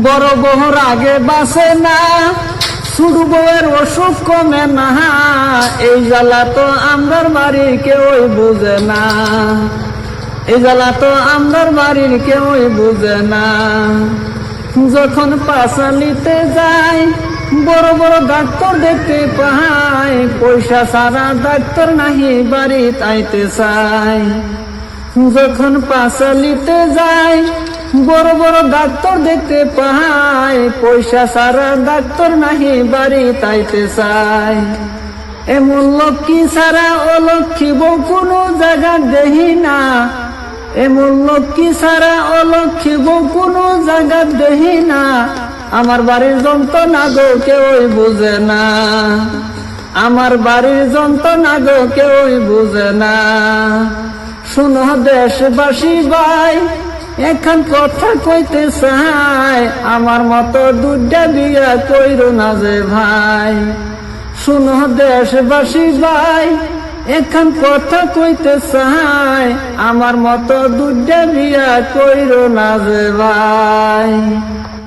বড় বহর আগে বাসে না, ছোট বউয়ের অসুখ কমে না, এই জ্বালা তো আমরার বাড়ির কেউই বুঝে না, এই জ্বালা তো আমরার বাড়ির কেউই বুঝে না। যখন পাশালিতে যাই বড় বড় ডাক্তার দেখতে পাই, পয়সা ছাড়া ডাক্তার নাহি বাড়িতে আইতে চাই। যখন পাশালিতে যাই বড় বড় ডাক্তার দেখতে পাই, পয়সা ছাড়া ডাক্তার নাহি বাড়িতে আইতে চাই। এমন লক্ষ্মী ছাড়া অলক্ষ্মী বউ কোনো জায়গা দেহি না, এমন লক্ষ্মী ছাড়া অলক্ষ্মী বউ কোনো জায়গা দেহি না, আমার বাড়ির যন্ত্রণা গো কেউই বুঝে না, আমার বাড়ির যন্ত্রণা গো কেউই বুঝে না। শুনো দেশবাসী ভাই এখন কথা কইতে চাই, আমার মতো দুইটা বিয়া কইরো না যে ভাই। শুনো দেশবাসী ভাই এখন কথা কইতে চাই, আমার মতো দুইটা বিয়া কইরো না যে ভাই।